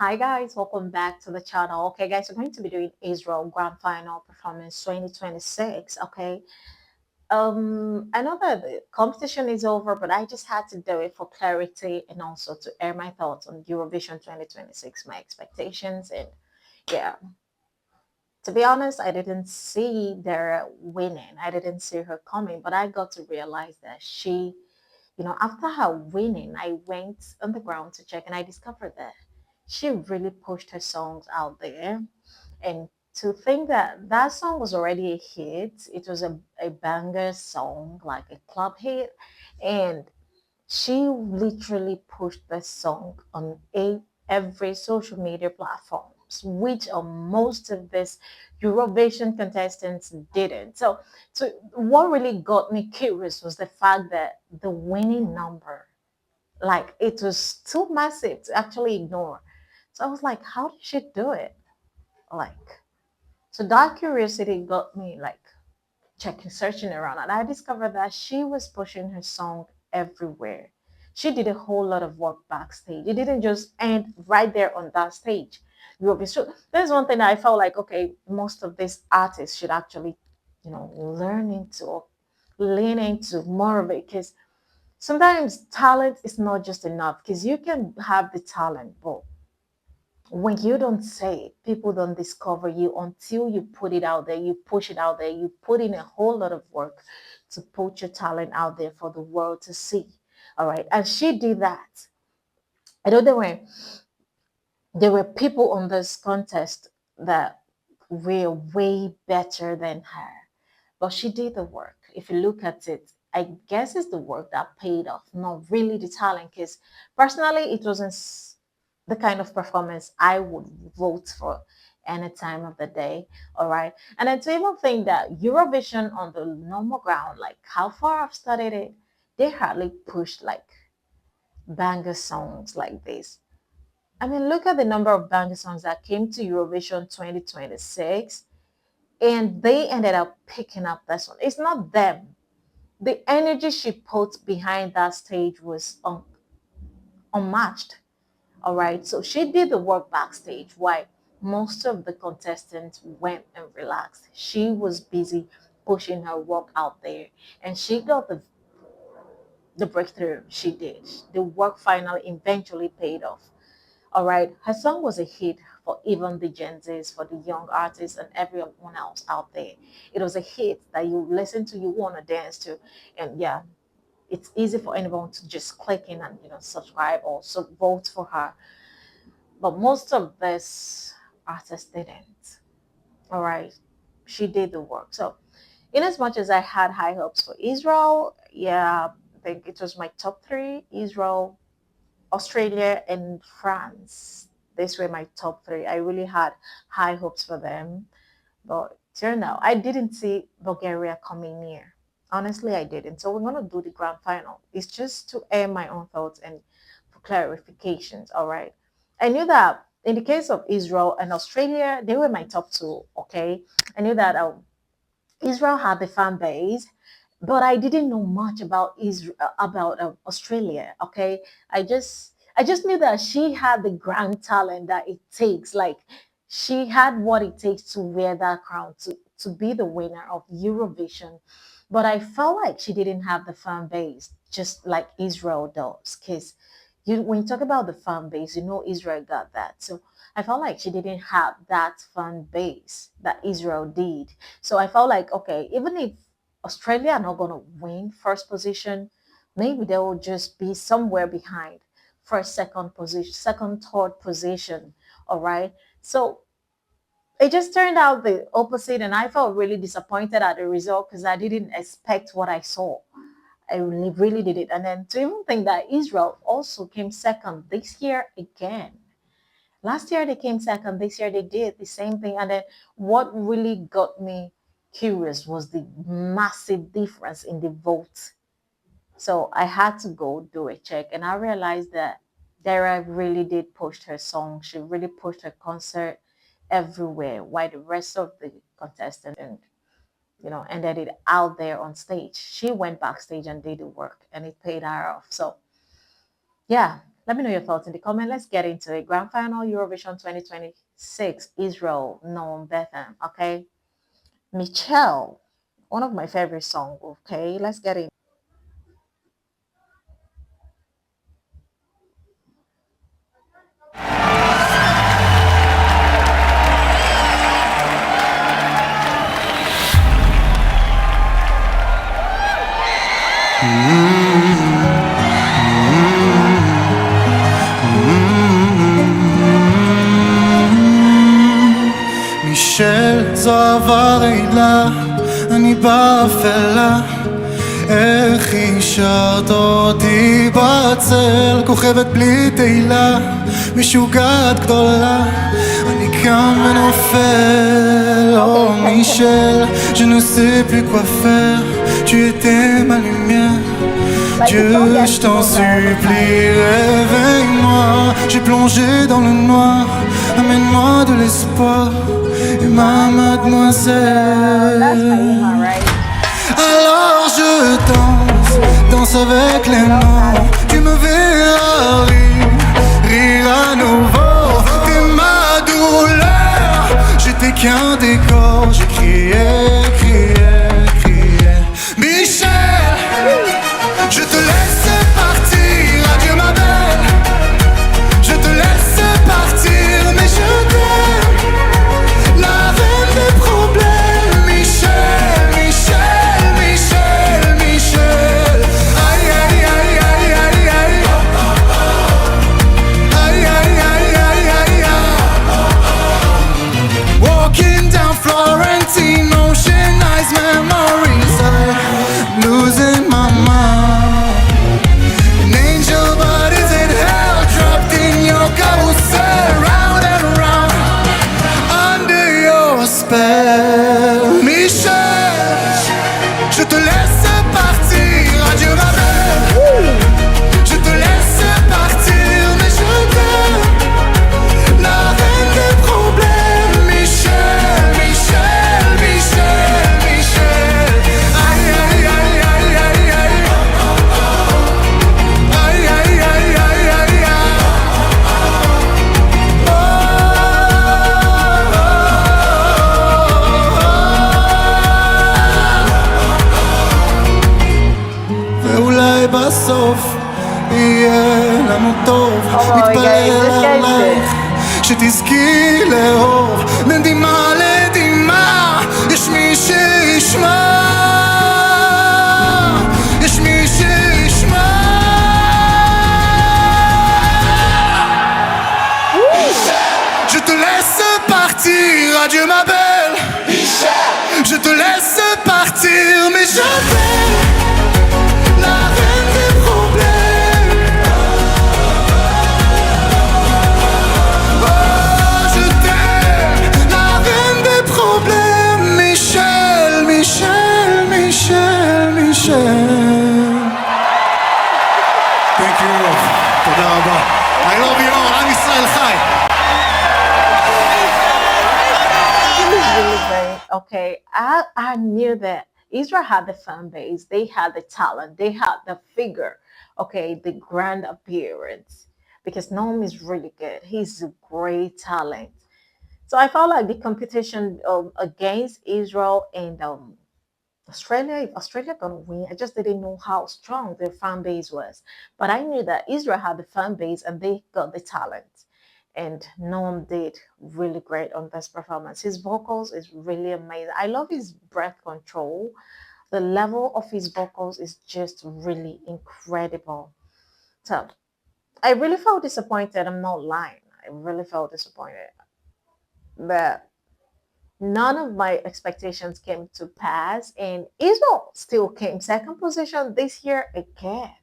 Hi guys, welcome back to the channel. Okay guys, we're going to be doing Israel Grand Final Performance 2026. Okay. I know that the competition is over, but I just had to do it for clarity and also to air my thoughts on Eurovision 2026, my expectations, and yeah. To be honest, I didn't see their winning. I didn't see her coming, but I got to realize that after her winning, I went on the ground to check and I discovered that she really pushed her songs out there. And to think that that song was already a hit, it was a banger song, like a club hit. And she literally pushed the song on every social media platforms, which most of these Eurovision contestants didn't. So what really got me curious was the fact that the winning number, like it was too massive to actually ignore. So I was like, how did she do it? Like, so that curiosity got me like checking, searching around, and I discovered that she was pushing her song everywhere. She did a whole lot of work backstage. It didn't just end right there on that stage. So there's one thing that I felt like, okay, most of these artists should actually, learn into or lean into more of it, because sometimes talent is not just enough, because you can have the talent, but when you don't say it, people don't discover you until you put it out there, you push it out there, you put in a whole lot of work to put your talent out there for the world to see. All right. And she did that. I know there were people on this contest that were way better than her. But she did the work. If you look at it, I guess it's the work that paid off, not really the talent. Because personally, it wasn't the kind of performance I would vote for any time of the day. All right. And then to even think that Eurovision on the normal ground, like how far I've studied it, they hardly pushed like banger songs like this. I mean, look at the number of banger songs that came to Eurovision 2026 and they ended up picking up this one. It's not them. The energy she put behind that stage was unmatched. All right. So she did the work backstage while most of the contestants went and relaxed. She was busy pushing her work out there and she got the breakthrough she did. The work finally eventually paid off. All right. Her song was a hit for even the Gen Zs, for the young artists, and everyone else out there. It was a hit that you listen to, you want to dance to. And yeah, it's easy for anyone to just click in and subscribe or vote for her. But most of this artists didn't. All right. She did the work. So in as much as I had high hopes for Israel, yeah, I think it was my top three: Israel, Australia, and France. These were my top three. I really had high hopes for them. But turned out I didn't see Bulgaria coming near. Honestly, I didn't. So we're going to do the grand final. It's just to air my own thoughts and for clarifications. All right. I knew that in the case of Israel and Australia, they were my top two. Okay. I knew that Israel had the fan base, but I didn't know much about Israel, about Australia. Okay, I just knew that she had the grand talent that it takes. Like she had what it takes to wear that crown to be the winner of Eurovision. But I felt like she didn't have the fan base just like Israel does. Because when you talk about the fan base, Israel got that. So I felt like she didn't have that fan base that Israel did. So I felt like, okay, even if Australia are not going to win first position, maybe they will just be somewhere behind first, second position, second, third position. All right. So it just turned out the opposite. And I felt really disappointed at the result because I didn't expect what I saw. I really did it. And then to even think that Israel also came second this year again. Last year they came second. This year they did the same thing. And then what really got me curious was the massive difference in the votes. So I had to go do a check, and I realized that Dara really did push her song. She really pushed her concert everywhere, while the rest of the contestants ended it out there on stage. She went backstage and did the work, and it paid her off. So yeah, Let me know your thoughts in the comment. Let's get into it. Grand final Eurovision 2026, Israel, Noam Bettan. Okay, Michelle, one of my favorite songs. Okay, let's get in. מישל, זו אהבה רעילה, אני באפלה. איך השארת אותי בצל, כוכבת בלי תהילה, משוגעת גדולה, אני קם ונופל. Oh Michel, je ne sais plus quoi faire, tu étais ma lumière. Dieu, je t'en supplie, réveille-moi. J'ai plongé dans le noir, amène-moi de l'espoir. Et ma mademoiselle, alors je danse, danse avec les morts. Tu me verras rire, rire à nouveau. T'es ma douleur, j'étais qu'un décor. J'ai crié, crié, crié. Michel, je te laisse partir, adieu ma belle. Je te laisse partir, mais je t'aime. La reine des problèmes, Michel, Michel, Michel, Michel. Aïe, aïe, aïe, aïe, aïe, aïe. Aïe, aïe, aïe, aïe, aïe, aïe. Walking down Florentine, ocean eyes memories. I'm losing my mind. An angel, but is it hell? Trapped in your carousel, round and round, under your spell. Michel, je te laisse partir, adieu ma belle. Je te laisse partir, mais je t'aime. La reine des problèmes, Michel, Michel, Michel, Michel. Aïe, aïe, aïe, aïe, aïe, aïe. Aïe, aïe, aïe, aïe, aïe, aïe. ואולי בסוף יהיה לנו טוב. מתפלל עלייך שתזכי לאהוב. בין דמעה לדמעה יש מי שישמע, יש מי שישמע. Je te laisse partir, adieu ma belle. Je te laisse partir, mais je t'aime. La reine des problèmes. Oh, je t'aime. La reine des problèmes. Michel, Michel, Michel, Michel. Thank you. תודה רבה. I love you all. עם ישראל חי. Really great. Okay, I knew that Israel had the fan base, they had the talent, they had the figure, okay, the grand appearance. Because Noam is really good. He's a great talent. So I felt like the competition against Israel and Australia, if Australia gonna win, I just didn't know how strong their fan base was. But I knew that Israel had the fan base and they got the talent. And Noam did really great on this performance. His vocals is really amazing. I love his breath control. The level of his vocals is just really incredible. So I really felt disappointed. I'm not lying. I really felt disappointed. But none of my expectations came to pass, and Israel still came second position this year again.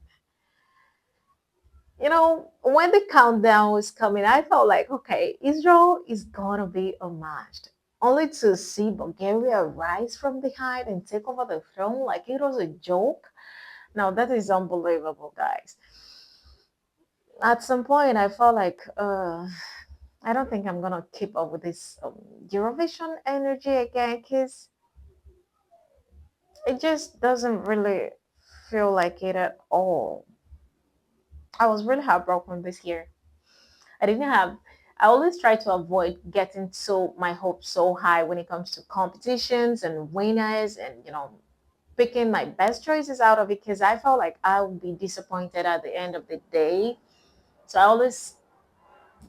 You know, when the countdown was coming, I felt like, okay, Israel is gonna be unmatched. Only to see Bulgaria rise from behind and take over the throne like it was a joke. Now that is unbelievable, guys. At some point, I felt like, I don't think I'm gonna keep up with this Eurovision energy again, because it just doesn't really feel like it at all. I was really heartbroken this year. I didn't have. I always try to avoid getting so my hopes so high when it comes to competitions and winners and picking my best choices out of it because I felt like I would be disappointed at the end of the day. So I always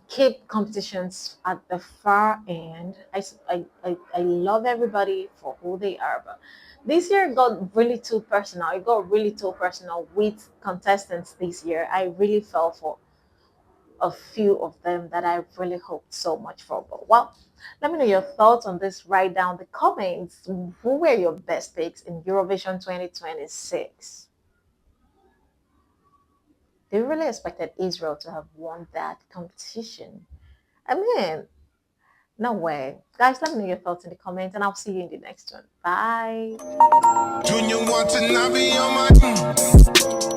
keep competitions at the far end. I love everybody for who they are, but this year got really too personal. It got really too personal with contestants this year. I really fell for a few of them that I really hoped so much for. But well, let me know your thoughts on this. Write down the comments. Who were your best picks in Eurovision 2026? They really expected Israel to have won that competition. I mean, no way. Guys, let me know your thoughts in the comments and I'll see you in the next one. Bye. Junior want to not be on my